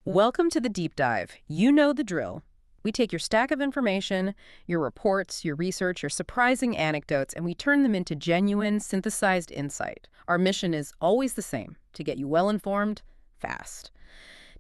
Welcome to the deep dive. You know the drill. We take your stack of information, your reports, your research, your surprising anecdotes, and we turn them into genuine, synthesized insight. Our mission is always the same, to get you well-informed, fast.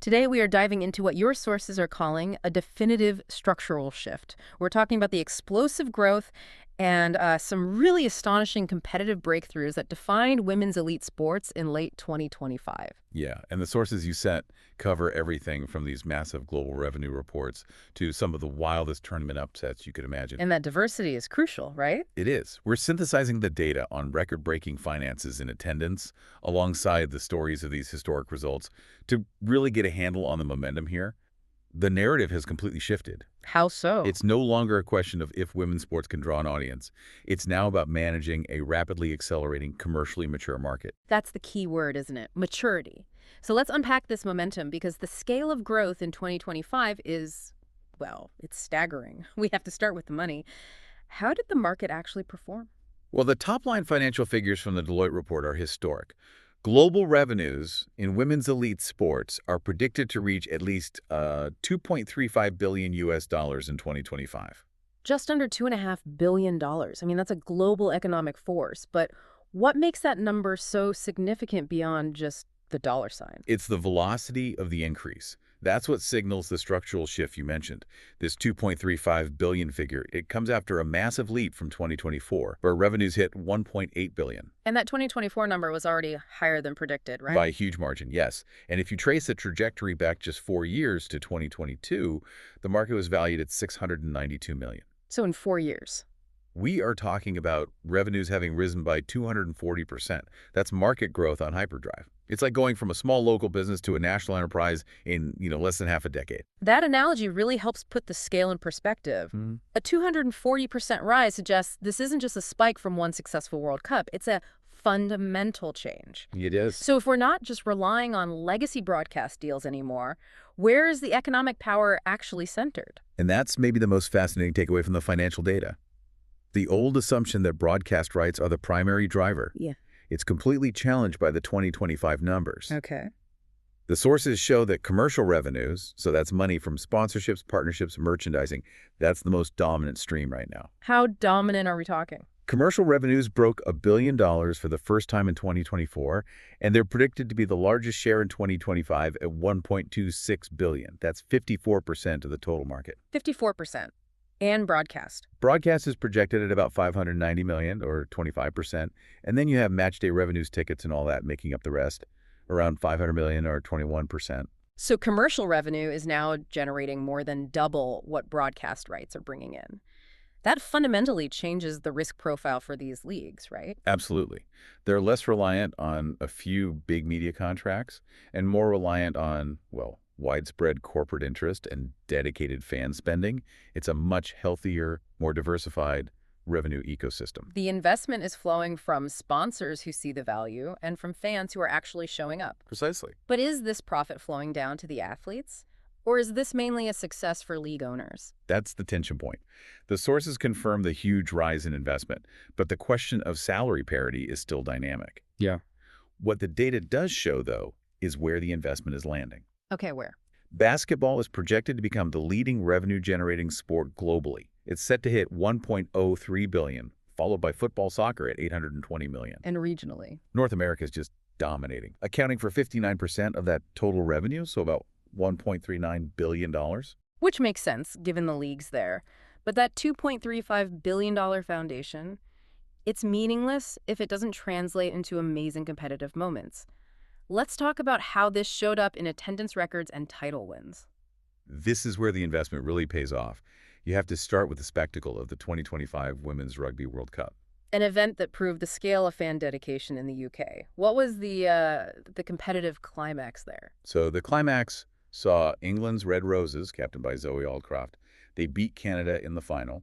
Today, we are diving into what your sources are calling a definitive structural shift. We're talking about the explosive growth and some really astonishing competitive breakthroughs that defined women's elite sports in late 2025. Yeah, and the sources you sent cover everything from these massive global revenue reports to some of the wildest tournament upsets you could imagine. And that diversity is crucial, right? It is. We're synthesizing the data on record-breaking finances in attendance alongside the stories of these historic results to really get a handle on the momentum here. The narrative has completely shifted. How so? It's no longer a question of if women's sports can draw an audience. It's now about managing a rapidly accelerating, commercially mature market. That's the key word, isn't it? Maturity. So let's unpack this momentum because the scale of growth in 2025 is, well, it's staggering. We have to start with the money. How did the market actually perform? Well, the top-line financial figures from the Deloitte report are historic. Global revenues in women's elite sports are predicted to reach at least $2.35 billion US dollars in 2025. Just under $2.5 billion. I mean, that's a global economic force. But what makes that number so significant beyond just the dollar sign? It's the velocity of the increase. That's what signals the structural shift you mentioned. This 2.35 billion figure, it comes after a massive leap from 2024, where revenues hit 1.8 billion. And that 2024 number was already higher than predicted, right? By a huge margin, yes. And if you trace the trajectory back just 4 years to 2022, the market was valued at $692 million. So in 4 years. We are talking about revenues having risen by 240%. That's market growth on hyperdrive. It's like going from a small local business to a national enterprise in, less than half a decade. That analogy really helps put the scale in perspective. A 240% rise suggests this isn't just a spike from one successful World Cup. It's a fundamental change. It is. So if we're not just relying on legacy broadcast deals anymore, where is the economic power actually centered? And that's maybe the most fascinating takeaway from the financial data. The old assumption that broadcast rights are the primary driver. Yeah. It's completely challenged by the 2025 numbers. Okay. The sources show that commercial revenues, so that's money from sponsorships, partnerships, merchandising, that's the most dominant stream right now. How dominant are we talking? Commercial revenues broke $1 billion for the first time in 2024, and they're predicted to be the largest share in 2025 at $1.26 billion. That's 54% of the total market. 54%. And broadcast. Broadcast is projected at about $590 million, or 25%, and then you have match day revenues, tickets, and all that making up the rest, around $500 million, or 21%. So commercial revenue is now generating more than double what broadcast rights are bringing in. That fundamentally changes the risk profile for these leagues, right? Absolutely. They're less reliant on a few big media contracts and more reliant on, well, widespread corporate interest and dedicated fan spending. It's a much healthier, more diversified revenue ecosystem. The investment is flowing from sponsors who see the value and from fans who are actually showing up. Precisely. But is this profit flowing down to the athletes? Or is this mainly a success for league owners? That's the tension point. The sources confirm the huge rise in investment, but the question of salary parity is still dynamic. Yeah. What the data does show, though, is where the investment is landing. Okay, where? Basketball is projected to become the leading revenue-generating sport globally. It's set to hit $1.03 billion, followed by football soccer at $820 million. And regionally? North America is just dominating, accounting for 59% of that total revenue, so about $1.39 billion. Which makes sense, given the leagues there. But that $2.35 billion foundation, it's meaningless if it doesn't translate into amazing competitive moments. Let's talk about how this showed up in attendance records and title wins. This is where the investment really pays off. You have to start with the spectacle of the 2025 Women's Rugby World Cup. An event that proved the scale of fan dedication in the UK. What was the competitive climax there? So the climax saw England's Red Roses, captained by Zoe Aldcroft. They beat Canada in the final.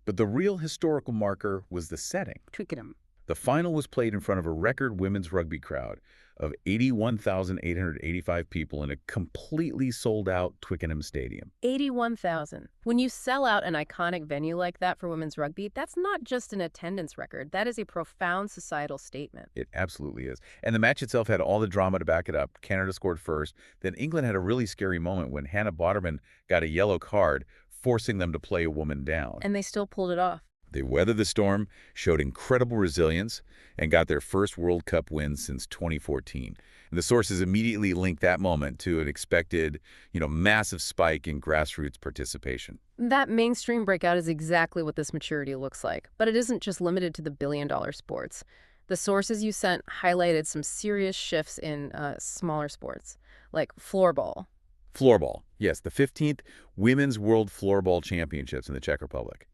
But the real historical marker was the setting. Twickenham. The final was played in front of a record women's rugby crowd of 81,885 people in a completely sold-out Twickenham Stadium. 81,000. When you sell out an iconic venue like that for women's rugby, that's not just an attendance record. That is a profound societal statement. It absolutely is. And the match itself had all the drama to back it up. Canada scored first. Then England had a really scary moment when Hannah Botterman got a yellow card, forcing them to play a woman down. And they still pulled it off. They weathered the storm, showed incredible resilience, and got their first World Cup win since 2014. And the sources immediately linked that moment to an expected, massive spike in grassroots participation. That mainstream breakout is exactly what this maturity looks like. But it isn't just limited to the billion-dollar sports. The sources you sent highlighted some serious shifts in smaller sports, like floorball. Floorball, yes, the 15th Women's World Floorball Championships in the Czech Republic.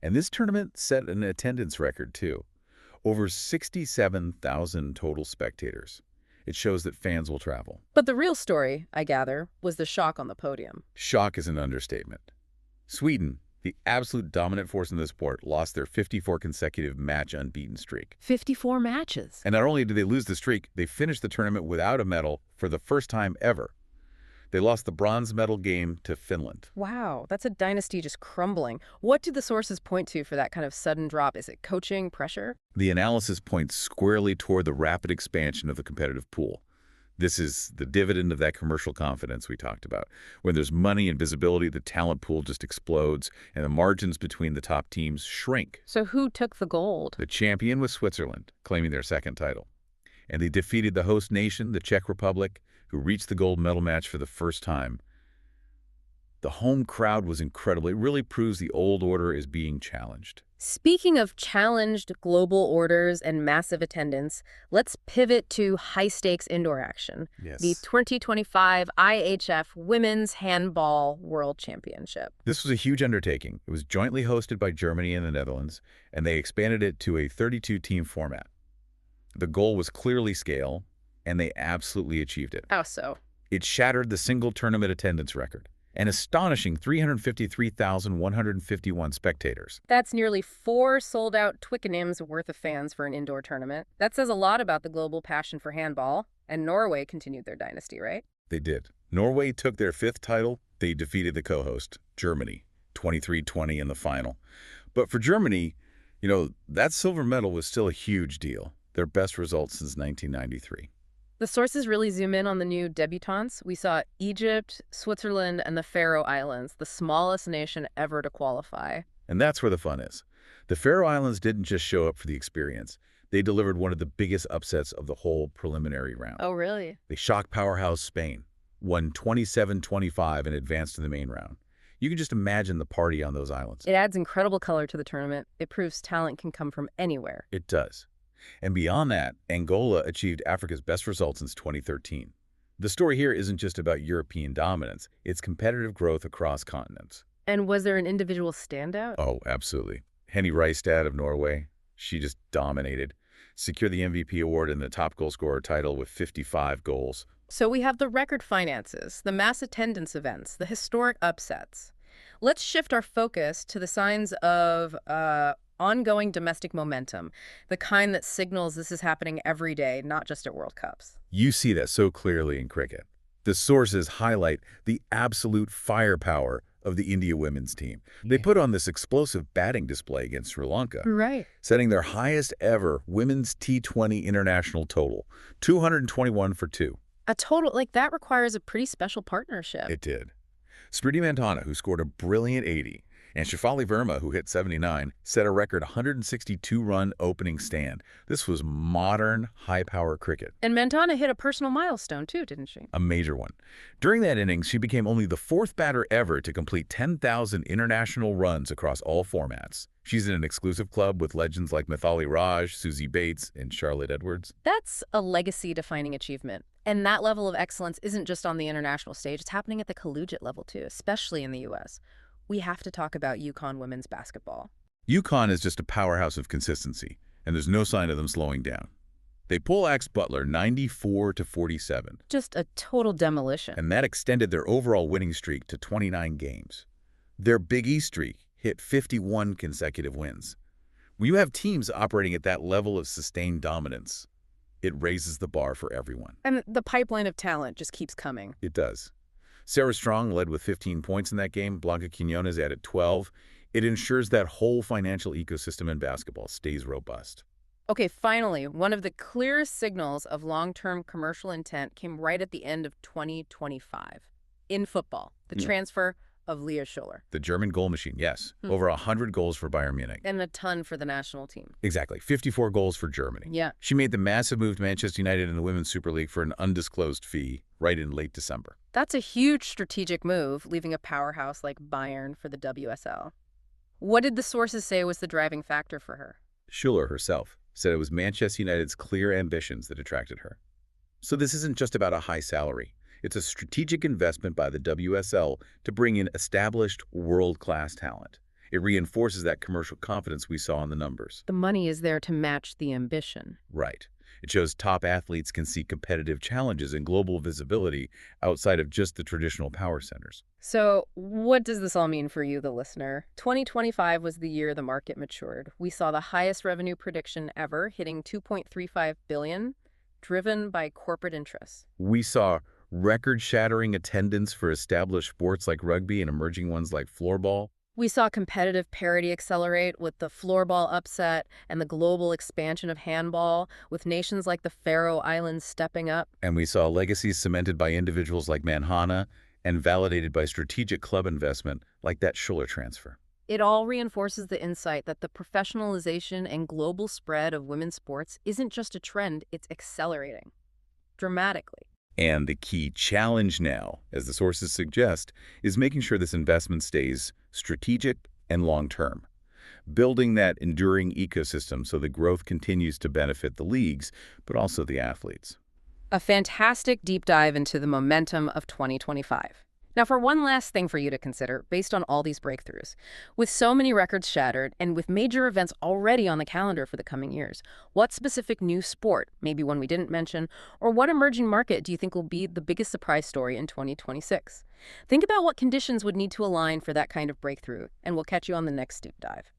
And this tournament set an attendance record, too. Over 67,000 total spectators. It shows that fans will travel. But the real story, I gather, was the shock on the podium. Shock is an understatement. Sweden, the absolute dominant force in the sport, lost their 54 consecutive match unbeaten streak. 54 matches. And not only did they lose the streak, they finished the tournament without a medal for the first time ever. They lost the bronze medal game to Finland. Wow, that's a dynasty just crumbling. What do the sources point to for that kind of sudden drop? Is it coaching, pressure? The analysis points squarely toward the rapid expansion of the competitive pool. This is the dividend of that commercial confidence we talked about. When there's money and visibility, the talent pool just explodes, and the margins between the top teams shrink. So who took the gold? The champion was Switzerland, claiming their second title. And they defeated the host nation, the Czech Republic, who reached the gold medal match for the first time. The home crowd was incredible. It really proves the old order is being challenged. Speaking of challenged global orders and massive attendance, let's pivot to high-stakes indoor action. Yes. The 2025 IHF Women's Handball World Championship. This was a huge undertaking. It was jointly hosted by Germany and the Netherlands, and they expanded it to a 32-team format. The goal was clearly scale, and they absolutely achieved it. How so? It shattered the single tournament attendance record, an astonishing 353,151 spectators. That's nearly 4 sold-out Twickenhams worth of fans for an indoor tournament. That says a lot about the global passion for handball, and Norway continued their dynasty, right? They did. Norway took their 5th title. They defeated the co-host, Germany, 23-20 in the final. But for Germany, that silver medal was still a huge deal, their best result since 1993. The sources really zoom in on the new debutantes. We saw Egypt, Switzerland, and the Faroe Islands, the smallest nation ever to qualify. And that's where the fun is. The Faroe Islands didn't just show up for the experience. They delivered one of the biggest upsets of the whole preliminary round. Oh, really? They shocked powerhouse Spain, won 27-25 and advanced to the main round. You can just imagine the party on those islands. It adds incredible color to the tournament. It proves talent can come from anywhere. It does. And beyond that, Angola achieved Africa's best results since 2013. The story here isn't just about European dominance, it's competitive growth across continents. And was there an individual standout? Oh, absolutely. Henny Reistad of Norway, she just dominated. Secured the MVP award and the top goal scorer title with 55 goals. So we have the record finances, the mass attendance events, the historic upsets. Let's shift our focus to the signs of ongoing domestic momentum, the kind that signals this is happening every day, not just at World Cups. You see that so clearly in cricket. The sources highlight the absolute firepower of the India women's team. They put on this explosive batting display against Sri Lanka, Right. setting their highest ever women's T20 international total, 221 for 2. A total like that requires a pretty special partnership. It did. Smriti Mandhana, who scored a brilliant 80, and Shefali Verma, who hit 79, set a record 162-run opening stand. This was modern, high-power cricket. And Mandhana hit a personal milestone too, didn't she? A major one. During that innings, she became only the 4th batter ever to complete 10,000 international runs across all formats. She's in an exclusive club with legends like Mithali Raj, Susie Bates, and Charlotte Edwards. That's a legacy-defining achievement. And that level of excellence isn't just on the international stage. It's happening at the collegiate level too, especially in the U.S. We have to talk about Uconn women's basketball. Uconn is just a powerhouse of consistency, and there's no sign of them slowing down. They pole-axed Butler 94-47. Just a total demolition. And that extended their overall winning streak to 29 games. Their Big East streak hit 51 consecutive wins. When you have teams operating at that level of sustained dominance, it raises the bar for everyone. And the pipeline of talent just keeps coming. It does. Sarah Strong led with 15 points in that game. Blanca Quinones added 12. It ensures that whole financial ecosystem in basketball stays robust. Okay, finally, one of the clearest signals of long-term commercial intent came right at the end of 2025. In football, the transfer of Leah Schuler. The German goal machine, yes. Over 100 goals for Bayern Munich. And a ton for the national team. Exactly. 54 goals for Germany. Yeah. She made the massive move to Manchester United in the Women's Super League for an undisclosed fee right in late December. That's a huge strategic move, leaving a powerhouse like Bayern for the WSL. What did the sources say was the driving factor for her? Schuler herself said it was Manchester United's clear ambitions that attracted her. So this isn't just about a high salary. It's a strategic investment by the WSL to bring in established world-class talent. It reinforces that commercial confidence we saw in the numbers. The money is there to match the ambition. Right. It shows top athletes can see competitive challenges and global visibility outside of just the traditional power centers. So what does this all mean for you, the listener? 2025 was the year the market matured. We saw the highest revenue prediction ever, hitting $2.35 billion, driven by corporate interests. We saw record-shattering attendance for established sports like rugby and emerging ones like floorball. We saw competitive parity accelerate with the floorball upset and the global expansion of handball, with nations like the Faroe Islands stepping up. And we saw legacies cemented by individuals like Manhana and validated by strategic club investment like that Schuler transfer. It all reinforces the insight that the professionalization and global spread of women's sports isn't just a trend, it's accelerating dramatically. And the key challenge now, as the sources suggest, is making sure this investment stays strategic and long-term, building that enduring ecosystem so the growth continues to benefit the leagues, but also the athletes. A fantastic deep dive into the momentum of 2025. Now, for one last thing for you to consider, based on all these breakthroughs, with so many records shattered and with major events already on the calendar for the coming years, what specific new sport, maybe one we didn't mention, or what emerging market do you think will be the biggest surprise story in 2026? Think about what conditions would need to align for that kind of breakthrough, and we'll catch you on the next deep dive.